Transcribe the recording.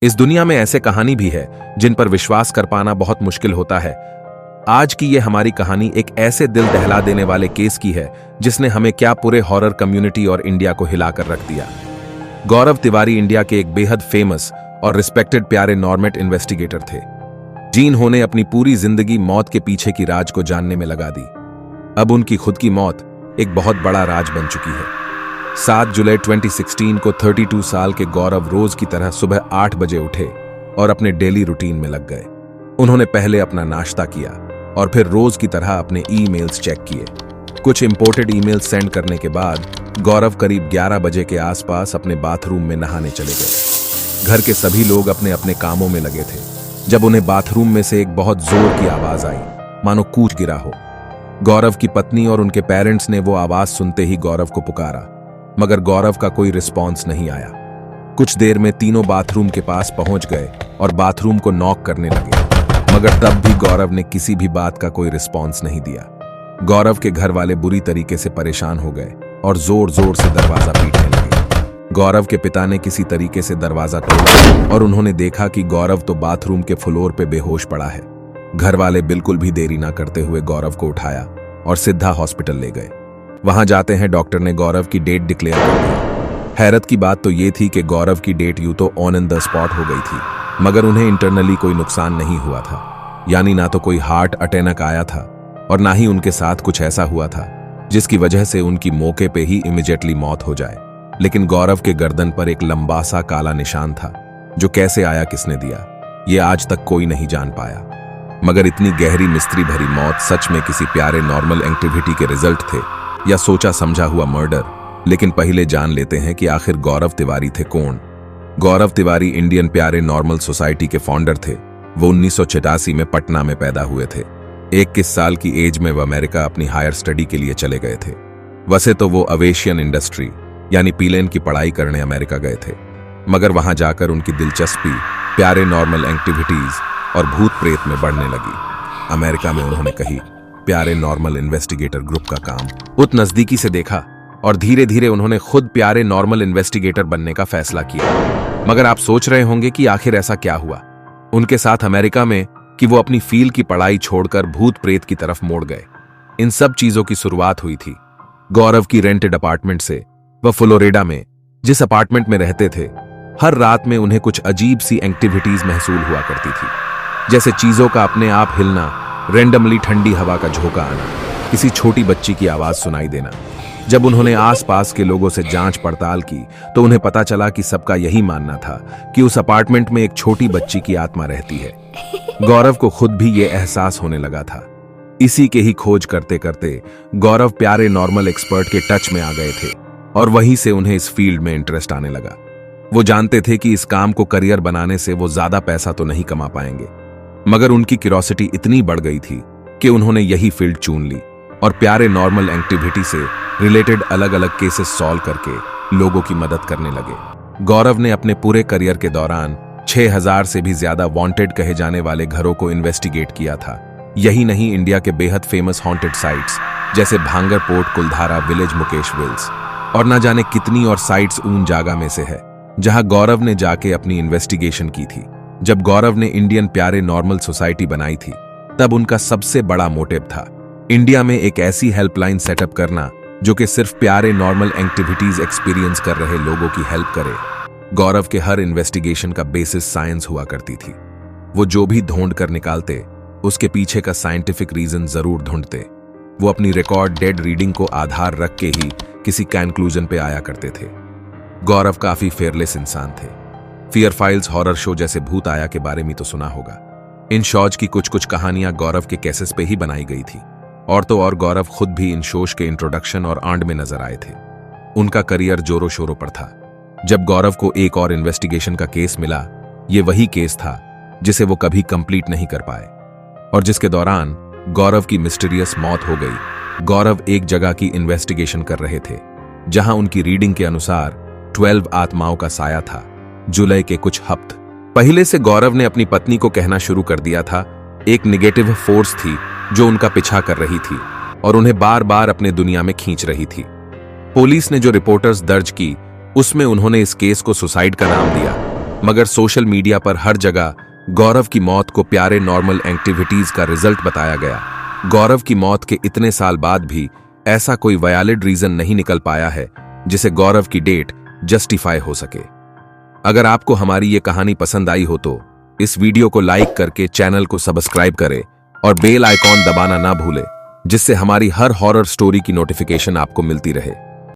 इस दुनिया में ऐसे कहानी भी है जिन पर विश्वास कर पाना बहुत मुश्किल होता है। आज की ये हमारी कहानी एक ऐसे दिल दहला देने वाले केस की है जिसने हमें क्या पूरे हॉरर कम्युनिटी और इंडिया को हिलाकर रख दिया। गौरव तिवारी इंडिया के एक बेहद फेमस और रिस्पेक्टेड प्यारे नॉर्मेट इन्वेस्टिगेटर थे, जिन्होंने अपनी पूरी जिंदगी मौत के पीछे की राज को जानने में लगा दी। अब उनकी खुद की मौत एक बहुत बड़ा राज बन चुकी है। 7 जुलाई 2016 को 32 साल के गौरव रोज की तरह सुबह 8 बजे उठे और अपने डेली रूटीन में लग गए। उन्होंने पहले अपना नाश्ता किया और फिर रोज की तरह अपने ईमेल्स चेक किए। कुछ इंपोर्टेड ईमेल्स सेंड करने के बाद गौरव करीब 11 बजे के आसपास अपने बाथरूम में नहाने चले गए। घर के सभी लोग अपने अपने कामों में लगे थे जब उन्हें बाथरूम में से एक बहुत जोर की आवाज आई, मानो कूच गिरा हो। गौरव की पत्नी और उनके पेरेंट्स ने वो आवाज सुनते ही गौरव को पुकारा, मगर गौरव का कोई रिस्पॉन्स नहीं आया। कुछ देर में तीनों बाथरूम के पास पहुंच गए और बाथरूम को नॉक करने लगे, मगर तब भी गौरव ने किसी भी बात का कोई रिस्पॉन्स नहीं दिया। गौरव के घर वाले बुरी तरीके से परेशान हो गए और जोर जोर से दरवाजा पीटने लगे। गौरव के पिता ने किसी तरीके से दरवाजा तोड़ा और उन्होंने देखा कि गौरव तो बाथरूम के फ्लोर पे बेहोश पड़ा है। घर वाले बिल्कुल भी देरी ना करते हुए गौरव को उठाया और सीधा हॉस्पिटल ले गए। वहां जाते हैं डॉक्टर ने गौरव की डेट डिक्लेयर कर दी। हैरत की बात तो ये थी कि गौरव की डेट यूं तो ऑन इन द स्पॉट हो गई थी, मगर उन्हें इंटरनली कोई नुकसान नहीं हुआ था। यानी ना तो कोई हार्ट अटैक आया था और ना ही उनके साथ कुछ ऐसा हुआ था जिसकी वजह से उनकी मौके पे ही इमीडिएटली मौत हो जाए। लेकिन गौरव के गर्दन पर एक लंबा सा काला निशान था, जो कैसे आया, किसने दिया, ये आज तक कोई नहीं जान पाया। मगर इतनी गहरी मिस्ट्री भरी मौत सच में किसी प्यारे नॉर्मल एक्टिविटी के रिजल्ट थे या सोचा समझा हुआ मर्डर? लेकिन पहले जान लेते हैं कि आखिर गौरव तिवारी थे कौन। गौरव तिवारी इंडियन प्यारे नॉर्मल सोसाइटी के फाउंडर थे। वो 1986 में पटना में पैदा हुए थे। 21 साल की एज में वो अमेरिका अपनी हायर स्टडी के लिए चले गए थे। वैसे तो वो अवेशियन इंडस्ट्री यानी पीलेन की पढ़ाई करने अमेरिका गए थे, मगर वहां जाकर उनकी दिलचस्पी प्यारे नॉर्मल एक्टिविटीज और भूत प्रेत में बढ़ने लगी। अमेरिका में उन्होंने कही प्यारे नॉर्मल इन्वेस्टिगेटर ग्रुप का काम उत नजदीकी से देखा और धीरे धीरे उन्होंने खुद प्यारे नॉर्मल इन्वेस्टिगेटर बनने का फैसला किया। मगर आप सोच रहे होंगे कि आखिर ऐसा क्या हुआ उनके साथ अमेरिका में कि वो अपनी फील्ड की पढ़ाई छोड़कर भूत प्रेत की तरफ मोड़ गए। इन सब चीजों की शुरुआत हुई थी गौरव की रेंटेड अपार्टमेंट से। वह फ्लोरिडा में जिस अपार्टमेंट में रहते थे, हर रात में उन्हें कुछ अजीब सी एक्टिविटीज महसूस हुआ करती थी, जैसे चीजों का अपने आप हिलना, रैंडमली ठंडी हवा का झोंका आना, किसी छोटी बच्ची की आवाज सुनाई देना। जब उन्होंने आसपास के लोगों से जांच पड़ताल की तो उन्हें पता चला कि सबका यही मानना था कि उस अपार्टमेंट में एक छोटी बच्ची की आत्मा रहती है। गौरव को खुद भी ये एहसास होने लगा था। इसी के ही खोज करते करते गौरव प्यारे नॉर्मल एक्सपर्ट के टच में आ गए थे और वहीं से उन्हें इस फील्ड में इंटरेस्ट आने लगा। वो जानते थे कि इस काम को करियर बनाने से वो ज्यादा पैसा तो नहीं कमा पाएंगे, मगर उनकी क्यूरियोसिटी इतनी बढ़ गई थी कि उन्होंने यही फील्ड चुन ली और प्यारे नॉर्मल एक्टिविटी से रिलेटेड अलग अलग केसेस सॉल्व करके लोगों की मदद करने लगे। गौरव ने अपने पूरे करियर के दौरान 6000 से भी ज्यादा वांटेड कहे जाने वाले घरों को इन्वेस्टिगेट किया था। यही नहीं, इंडिया के बेहद फेमस हॉन्टेड साइट्स जैसे भांगर पोर्ट, कुलधारा, विलेज मुकेश विल्स और न जाने कितनी और साइट्स उन जगह में से है जहां गौरव ने जाके अपनी इन्वेस्टिगेशन की थी। जब गौरव ने इंडियन प्यारे नॉर्मल सोसाइटी बनाई थी तब उनका सबसे बड़ा मोटिव था इंडिया में एक ऐसी हेल्पलाइन सेटअप करना जो कि सिर्फ प्यारे नॉर्मल एक्टिविटीज एक्सपीरियंस कर रहे लोगों की हेल्प करे। गौरव के हर इन्वेस्टिगेशन का बेसिस साइंस हुआ करती थी। वो जो भी ढूंढ कर निकालते उसके पीछे का साइंटिफिक रीजन जरूर ढूंढते। वो अपनी रिकॉर्ड डेड रीडिंग को आधार रख के ही किसी कंक्लूजन पे आया करते थे। गौरव काफी फेयरलेस इंसान थे। फियर फाइल्स हॉरर शो जैसे भूत आया के बारे में तो सुना होगा। इन शोज की कुछ कुछ कहानियां गौरव के केसेस पे ही बनाई गई थी और तो और गौरव खुद भी इन शोज के इंट्रोडक्शन और आंड में नजर आए थे। उनका करियर जोरों शोरों पर था। जब गौरव को एक और इन्वेस्टिगेशन का केस मिला, ये वही केस था जिसे वो कभी कंप्लीट नहीं कर पाए और जिसके दौरान गौरव की मिस्टीरियस मौत हो गई। गौरव एक जगह की इन्वेस्टिगेशन कर रहे थे जहां उनकी रीडिंग के अनुसार 12 आत्माओं का साया था। जुलाई के कुछ हफ्ते पहले से गौरव ने अपनी पत्नी को कहना शुरू कर दिया था एक निगेटिव फोर्स थी जो उनका पीछा कर रही थी और उन्हें बार बार अपने दुनिया में खींच रही थी। पुलिस ने जो रिपोर्ट्स दर्ज की उसमें उन्होंने इस केस को सुसाइड का नाम दिया मगर सोशल मीडिया पर हर जगह गौरव की मौत को प्यारे नॉर्मल एक्टिविटीज का रिजल्ट बताया गया। गौरव की मौत के इतने साल बाद भी ऐसा कोई वैलिड रीजन नहीं निकल पाया है जिसे गौरव की डेट जस्टिफाई हो सके। अगर आपको हमारी ये कहानी पसंद आई हो तो इस वीडियो को लाइक करके चैनल को सब्सक्राइब करें और बेल आइकॉन दबाना ना भूलें, जिससे हमारी हर हॉरर स्टोरी की नोटिफिकेशन आपको मिलती रहे।